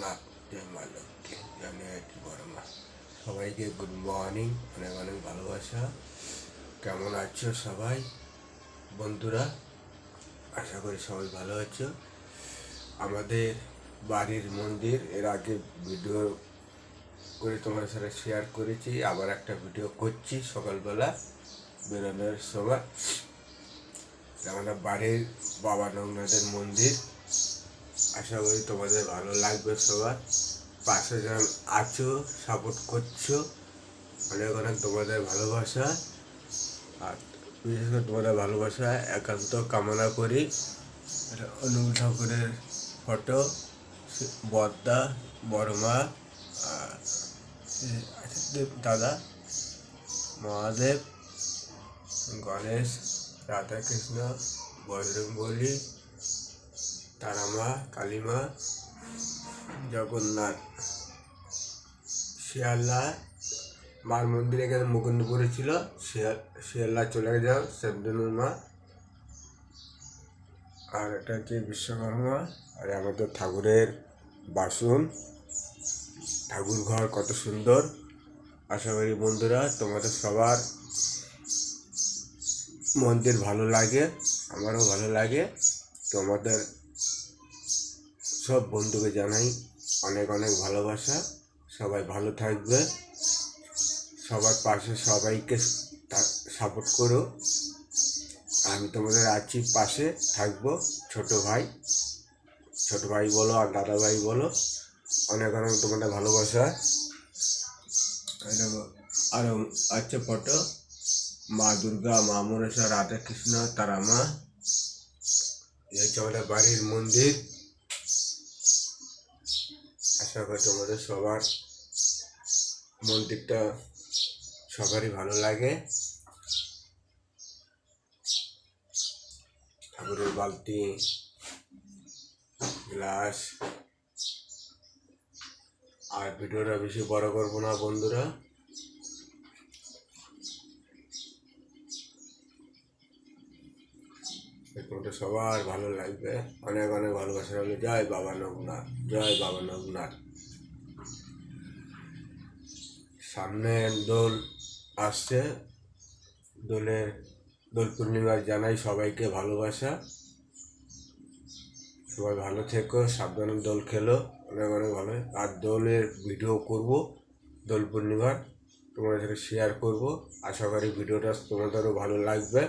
নবনাথ, জয় মা লক্ষ্মী, জয় নিয়াটি বড় মা। সবাইকে গুড মর্নিং, অনেক অনেক ভালোবাসা। কেমন আছো সবাই বন্ধুরা? আশা করি সবাই ভালো আছো। আমাদের বাড়ির মন্দির এর আগে ভিডিও করে তোমার সাথে শেয়ার করেছি, আবার একটা ভিডিও করছি সকালবেলা বেরোনোর সময়। আমাদের বাড়ির বাবা নবনাথের মন্দির, আশা করি তোমাদের ভালো লাগবে। সবার পাশে যেন আছো, সাপোর্ট করছো, অনেক অনেক তোমাদের ভালোবাসা। আর বিশেষ করে তোমাদের ভালোবাসা একান্ত কামনা করি। এটা অনুকূল ঠাকুরের ফটো, বদ্দা, বড়মা, দাদা, মহাদেব, গণেশ, রাধাকৃষ্ণ, বজরংবলী, তারামা, কালীমা, জগন্নাথ, শিয়ালদা মার মন্দির এখানে মুকুন্দপুরে ছিল, শিয়ালদা চলে যাও সেবদনুর মা। আর এটা হচ্ছে বিশ্বকর্মা। আর আমাদের ঠাকুরের বাসন, ঠাকুর ঘর কত সুন্দর। আশা করি বন্ধুরা তোমাদের সবার মন্দির ভালো লাগে, আমারও ভালো লাগে। তোমাদের সব বন্ধুকে জানাই অনেক অনেক ভালোবাসা। সবাই ভালো থাকবে, সবার পাশে সবাইকে সাপোর্ট করো। আমি তোমাদের আছি, পাশে থাকবো। ছোট ভাই বলো আর দাদা ভাই বলো, অনেক অনেক তোমাদের ভালোবাসা। আরও আছে ফটো, মা দুর্গা, মা মনসা, রাধাকৃষ্ণ, তারামা। এই হচ্ছে আমাদের বাড়ির মন্দির। আশা করি তোমাদের সবার মন্দিরটা সবারই ভালো লাগে। ঠাকুরের বালতি, গ্লাস। আর ভিডিওটা বেশি বড় করবো না বন্ধুরা। তোমাদের সবার ভালো লাগবে, অনেক অনেক ভালোবাসা রইল। জয় বাবা নবনাথ, জয় বাবা নবনাথ। সামনে দোল আসছে, দোল পূর্ণিমার জানাই সবাইকে ভালোবাসা। সবাই ভালো থেকো, সাবধানে দোল খেলো, অনেক অনেক ভালো। আর দোলের ভিডিও করব, দোল পূর্ণিমার তোমাদের সাথে শেয়ার করব। আশা করি ভিডিওটা তোমাদেরও ভালো লাগবে।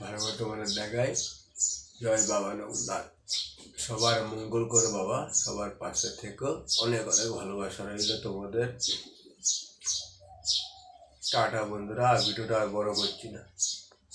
ভালো করে তোমাদের দেখাই। জয় বাবা নবনাথ, সবার মঙ্গল করো বাবা, সবার পাশে থেকো, অনেক অনেক ভালোবাসা রইল তোমাদের। টাটা বন্ধুরা, আর ভিডিওটা আর বড় করছি না।